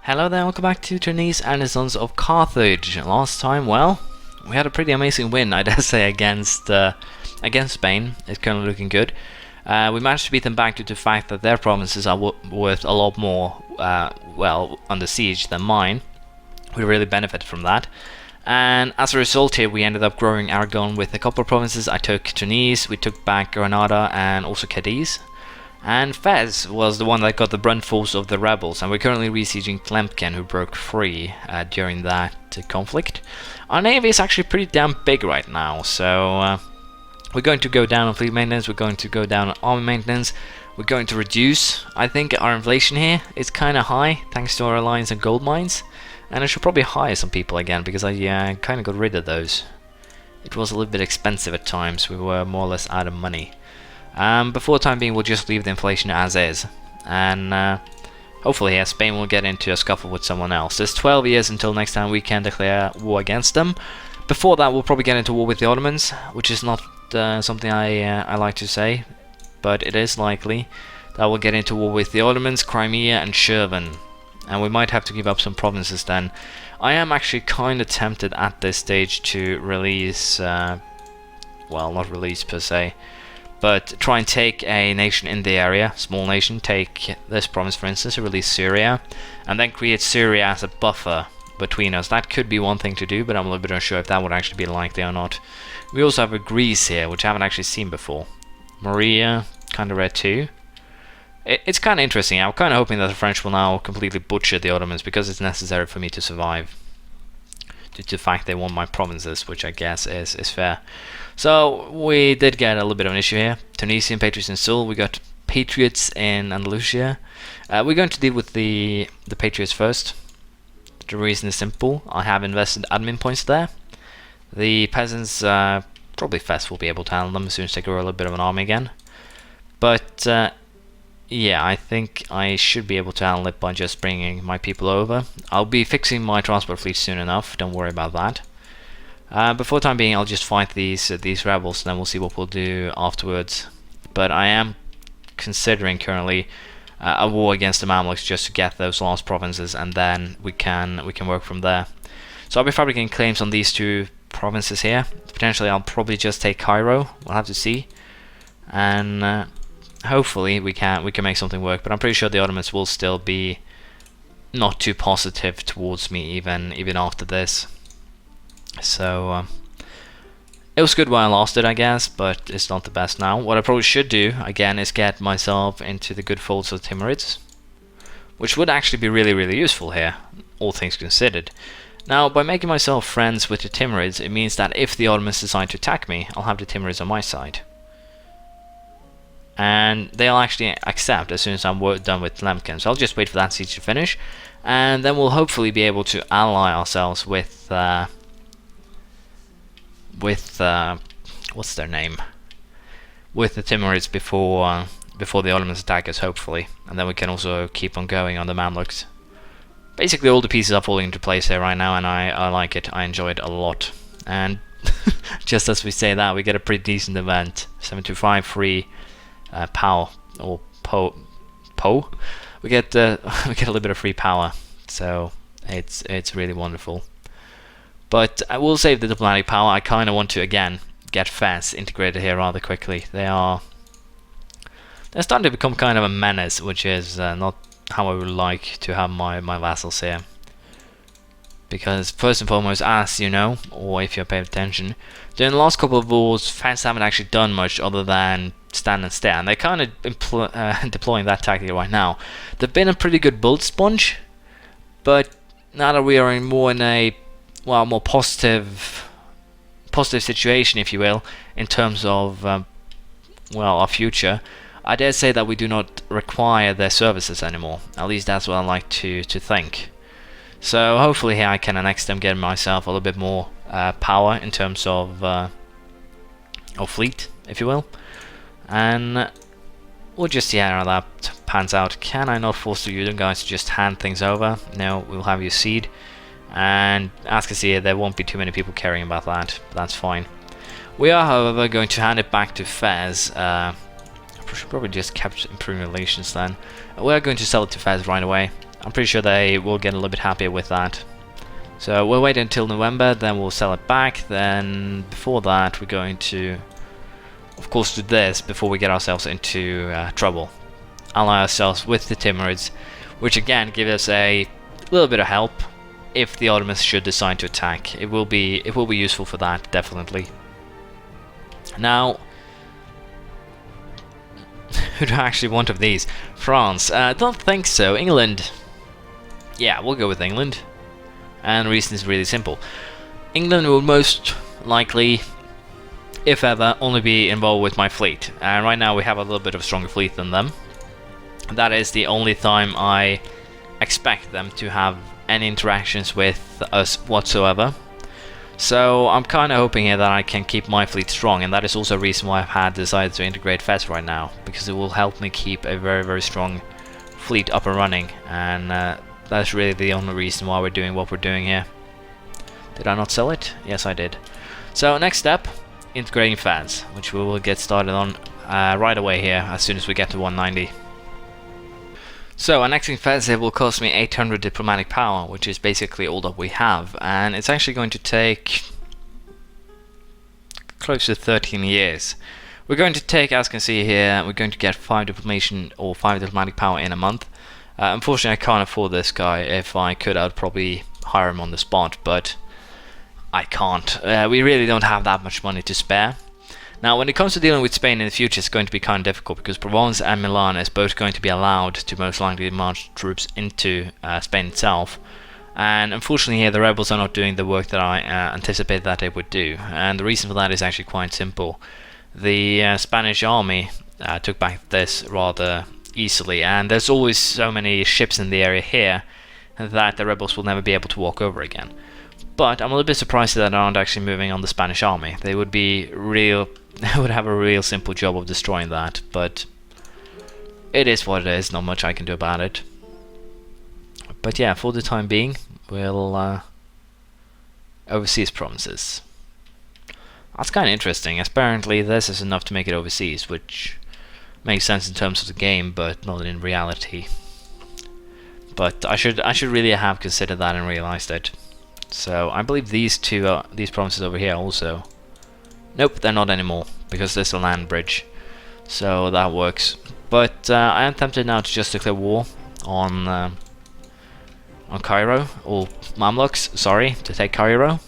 Hello there, welcome back to Tunis and the Sons of Carthage. Last time, well, we had a pretty amazing win, I dare say, against Spain. It's currently looking good. We managed to beat them back due to the fact that their provinces are worth a lot more, well, under siege than mine. We really benefited from that. And as a result here, we ended up growing Aragon with a couple of provinces. I took Tunis, we took back Granada and also Cadiz. And Fez was the one that got the brunt force of the rebels, and we're currently besieging Tlemcen, who broke free during that conflict. Our navy is actually pretty damn big right now, so we're going to go down on fleet maintenance, we're going to go down on army maintenance, we're going to reduce, I think, our inflation here. It's kind of high, thanks to our alliance and gold mines, and I should probably hire some people again, because I kind of got rid of those. It was a little bit expensive at times, we were more or less out of money. Before the time being, we'll just leave the inflation as is, and hopefully Spain will get into a scuffle with someone else. There's 12 years until next time we can declare war against them. Before that, we'll probably get into war with the Ottomans, which is not something I like to say, but it is likely that we'll get into war with the Ottomans, Crimea and Shirvan, and we might have to give up some provinces then. I am actually kind of tempted at this stage to release, well, not release per se, but try and take a nation in the area, small nation, take this province for instance, release Syria, and then create Syria as a buffer between us. That could be one thing to do, but I'm a little bit unsure if that would actually be likely or not. We also have a Greece here, which I haven't actually seen before. Maria, kind of rare too. It's kind of interesting. I'm kind of hoping that the French will now completely butcher the Ottomans, because it's necessary for me to survive, due to the fact they want my provinces, which I guess is fair. So we did get a little bit of an issue here. Tunisian patriots in Seoul, we got patriots in Andalusia. We're going to deal with the patriots first. The reason is simple. I have invested admin points there. The peasants, probably Fes will be able to handle them as soon as they grow a little bit of an army again. But yeah, I think I should be able to handle it by just bringing my people over. I'll be fixing my transport fleet soon enough, don't worry about that. Before the time being, I'll just fight these rebels, and then we'll see what we'll do afterwards. But I am considering currently a war against the Mamluks just to get those last provinces, and then we can work from there. So I'll be fabricating claims on these two provinces here. Potentially, I'll probably just take Cairo. We'll have to see, and hopefully we can make something work. But I'm pretty sure the Ottomans will still be not too positive towards me even after this. So it was good while I lost it, I guess, but it's not the best now. What I probably should do again is get myself into the good folds of the Timurids, which would actually be really useful here, all things considered. Now, by making myself friends with the Timurids, it means that if the Ottomans decide to attack me, I'll have the Timurids on my side, and they'll actually accept as soon as I'm done with Tlemcen. So I'll just wait for that siege to finish, and then we'll hopefully be able to ally ourselves with what's their name? With the Timurids before the Ottomans attack us, hopefully, and then we can also keep on going on the Mamluks. Basically, all the pieces are falling into place here right now, and I like it. I enjoy it a lot. And just as we say that, we get a pretty decent event. 725 free power or po. We get a little bit of free power, so it's really wonderful. But I will save the diplomatic power. I kind of want to again get Fez integrated here rather quickly. They're starting to become kind of a menace, which is not how I would like to have my vassals here. Because first and foremost, as you know, or if you're paying attention, during the last couple of wars, Fez haven't actually done much other than stand and stare, and they're kind of deploying that tactic right now. They've been a pretty good bullet sponge, but now that we are more in a more positive situation, if you will, in terms of our future, I dare say that we do not require their services anymore. At least that's what I like to think. So hopefully here I can annex them, get myself a little bit more power in terms of fleet, if you will, and we'll just see how that pans out. Can I not force you guys to just hand things over? No, we'll have you cede. And as you can see, there won't be too many people caring about that, but that's fine. We are, however, going to hand it back to Fez. I should probably just kept improving relations then. We are going to sell it to Fez right away. I'm pretty sure they will get a little bit happier with that. So we'll wait until November, then we'll sell it back. Then before that, we're going to, of course, do this before we get ourselves into trouble. Ally ourselves with the Timurids, which again give us a little bit of help if the Ottomans should decide to attack. It will be useful for that, definitely. Now, who do I actually want of these? France? Don't think so. England. Yeah, we'll go with England. And the reason is really simple. England will most likely, if ever, only be involved with my fleet. And right now we have a little bit of a stronger fleet than them. That is the only time I expect them to have any interactions with us whatsoever. So I'm kind of hoping here that I can keep my fleet strong, and that is also a reason why I've had decided to integrate Fez right now, because it will help me keep a very, very strong fleet up and running, and that's really the only reason why we're doing what we're doing here. Did I not sell it? Yes, I did. So next step, integrating Fez, which we will get started on right away here as soon as we get to 190. So annexing Fez will cost me 800 diplomatic power, which is basically all that we have, and it's actually going to take close to 13 years. We're going to take, as you can see here, we're going to get 5 diplomatic power in a month. Unfortunately, I can't afford this guy. If I could, I'd probably hire him on the spot, but I can't. We really don't have that much money to spare. Now, when it comes to dealing with Spain in the future, it's going to be kind of difficult, because Provence and Milan is both going to be allowed to most likely march troops into Spain itself. And unfortunately here, the rebels are not doing the work that I anticipated that they would do. And the reason for that is actually quite simple. The Spanish army took back this rather easily, and there's always so many ships in the area here that the rebels will never be able to walk over again. But I'm a little bit surprised that they aren't actually moving on the Spanish army. They would have a real simple job of destroying that, but it is what it is, not much I can do about it. But yeah, for the time being, we'll overseas provinces. That's kind of interesting. Apparently this is enough to make it overseas, which makes sense in terms of the game, but not in reality. But I should really have considered that and realized it. So I believe these provinces over here also. Nope, they're not anymore, because there's a land bridge. So that works. But I am tempted now to just declare war on Cairo, or Mamluks, sorry, to take Cairo.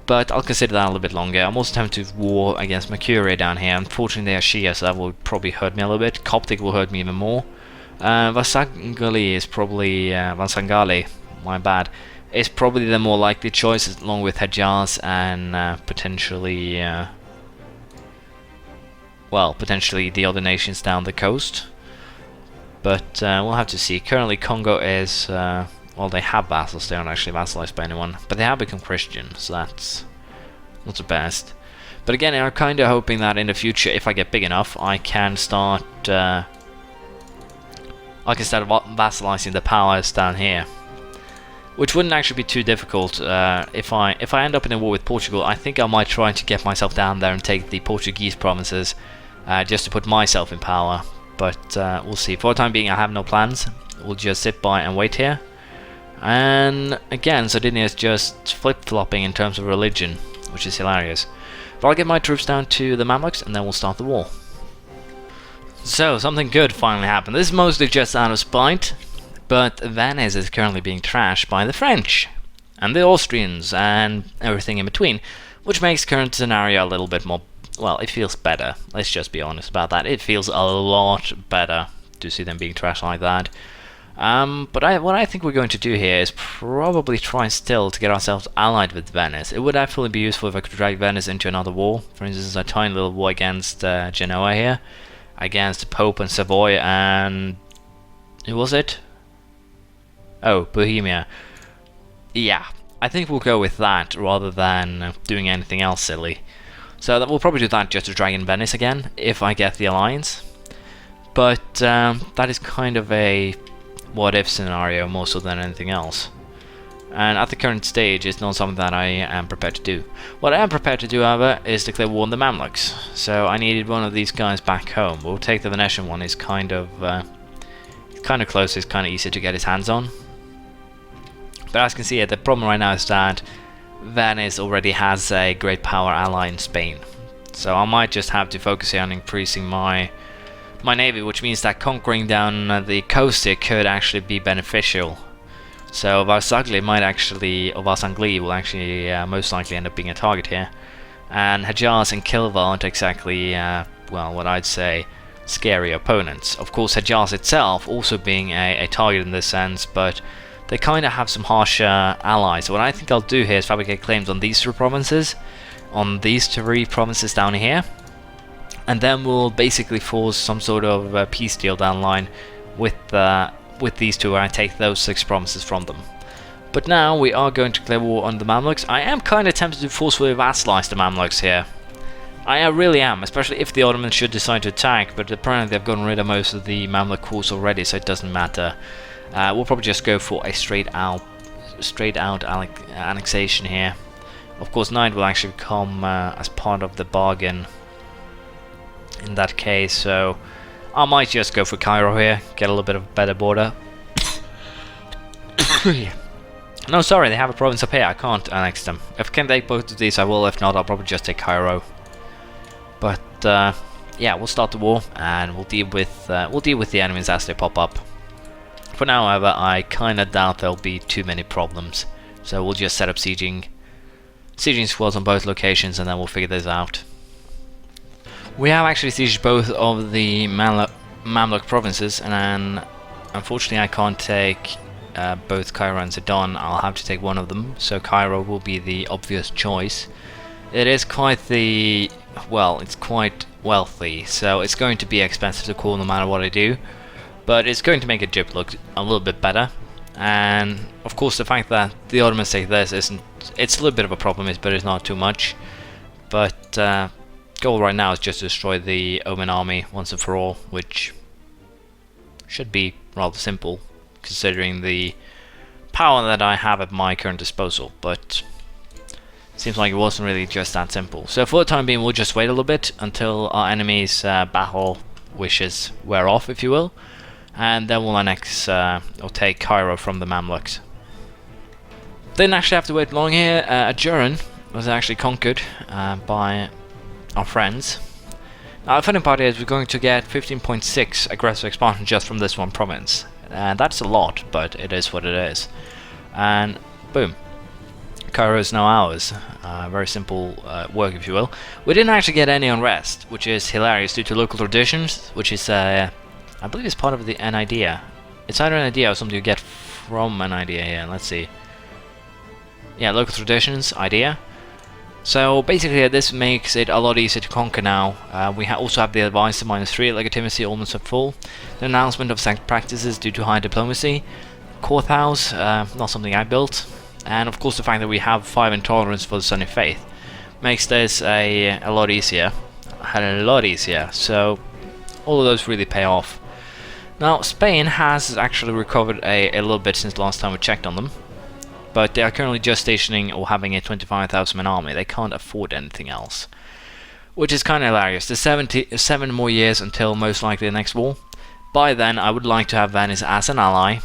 But I'll consider that a little bit longer. I'm also tempted to war against Mercuria down here. Unfortunately they are Shia, so that will probably hurt me a little bit. Coptic will hurt me even more. Vasangali is probably, Vasangali, my bad, is probably the more likely choice, along with Hejaz and potentially, well, potentially the other nations down the coast. But we'll have to see. Currently Congo is, well, they have vassals, they aren't actually vassalized by anyone, but they have become Christian, so that's not the best. But again, I'm kind of hoping that in the future, if I get big enough, I can start vassalizing the powers down here, which wouldn't actually be too difficult. If I end up in a war with Portugal, I think I might try to get myself down there and take the Portuguese provinces, just to put myself in power. But we'll see. For the time being, I have no plans. We'll just sit by and wait here. And again, Sardinia is just flip-flopping in terms of religion, which is hilarious. But I'll get my troops down to the Mamluks, and then we'll start the war. So, something good finally happened. This is mostly just out of spite, but Venice is currently being trashed by the French, and the Austrians, and everything in between, which makes current scenario a little bit more, well, it feels better. Let's just be honest about that. It feels a lot better to see them being trashed like that. But what I think we're going to do here is probably try still to get ourselves allied with Venice. It would actually be useful if I could drag Venice into another war. For instance, a tiny little war against Genoa here, against Pope and Savoy, and who was it? Oh, Bohemia. Yeah, I think we'll go with that rather than doing anything else silly. So that we'll probably do that just to drag in Venice again if I get the alliance. But that is kind of a what-if scenario more so than anything else. And at the current stage, it's not something that I am prepared to do. What I am prepared to do, however, is declare war on the Mamluks. So I needed one of these guys back home. We'll take the Venetian one. It's kind of kind of close, it's kind of easy to get his hands on. But as you can see, the problem right now is that Venice already has a great power ally in Spain. So I might just have to focus here on increasing my navy, which means that conquering down the coast here could actually be beneficial. So Varsagli will actually most likely end up being a target here. And Hejaz and Kilva aren't exactly, well, what I'd say, scary opponents. Of course, Hejaz itself also being a target in this sense, but they kind of have some harsher allies. So what I think I'll do here is fabricate claims on these three provinces down here, and then we'll basically force some sort of peace deal down the line with these two, where I take those 6 provinces from them. But now we are going to declare war on the Mamluks. I am kind of tempted to forcefully vassalize the Mamluks here. I really am, especially if the Ottomans should decide to attack, but apparently they've gotten rid of most of the Mamluk force already, so it doesn't matter. We'll probably just go for a straight out annexation here. Of course, Night will actually come as part of the bargain in that case, so I might just go for Cairo here, get a little bit of a better border. No, sorry, they have a province up here, I can't annex them. If I can take both of these, I will. If not, I'll probably just take Cairo. But yeah, we'll start the war, and we'll deal with the enemies as they pop up. For now, however, I kind of doubt there'll be too many problems, so we'll just set up sieging squads on both locations, and then we'll figure this out. We have actually sieged both of the Mamluk provinces, and then unfortunately I can't take both Cairo and Sidon. I'll have to take one of them, so Cairo will be the obvious choice. It is quite it's quite wealthy, so it's going to be expensive to call no matter what I do, but it's going to make Egypt look a little bit better. And of course the fact that the Ottomans take this it's a little bit of a problem, but it's not too much. But goal right now is just to destroy the Oman army once and for all, which should be rather simple considering the power that I have at my current disposal, but seems like it wasn't really just that simple. So for the time being, we'll just wait a little bit until our enemy's battle wishes wear off, if you will, and then we'll annex or take Cairo from the Mamluks. Didn't actually have to wait long here. Ajuran was actually conquered by our friends. Now the funny part is we're going to get 15.6 aggressive expansion just from this one province, and that's a lot, but it is what it is. And boom, Cairo is now ours. Very simple work, if you will. We didn't actually get any unrest, which is hilarious due to local traditions, which is I believe it's part of an idea. It's either an idea or something you get from an idea here. Let's see. Yeah, local traditions, idea. So basically this makes it a lot easier to conquer now. We also have the advice of -3 legitimacy almost at full. The announcement of sanctioned practices due to high diplomacy. Court house, not something I built. And of course the fact that we have 5 intolerance for the Sunni faith makes this a lot easier. So all of those really pay off. Now Spain has actually recovered a little bit since the last time we checked on them, but they are currently just stationing or having a 25,000 man army. They can't afford anything else, which is kind of hilarious. There's 7 more years until most likely the next war. By then I would like to have Venice as an ally,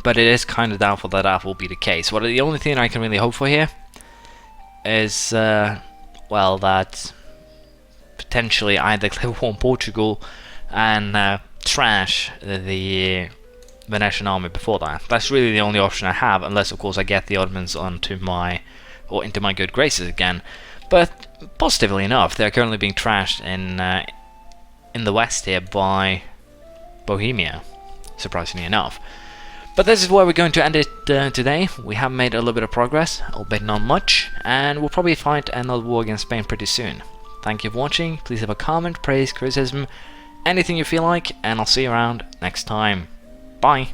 but it is kind of doubtful that that will be the case. Well, the only thing I can really hope for here is well, that potentially I declare war on Portugal and trash the Venetian army before that. That's really the only option I have, unless of course I get the Ottomans into my good graces again. But positively enough, they're currently being trashed in the west here by Bohemia, surprisingly enough. But this is where we're going to end it today. We have made a little bit of progress, albeit not much, and we'll probably fight another war against Spain pretty soon. Thank you for watching. Please have a comment, praise, criticism, anything you feel like, and I'll see you around next time. Bye!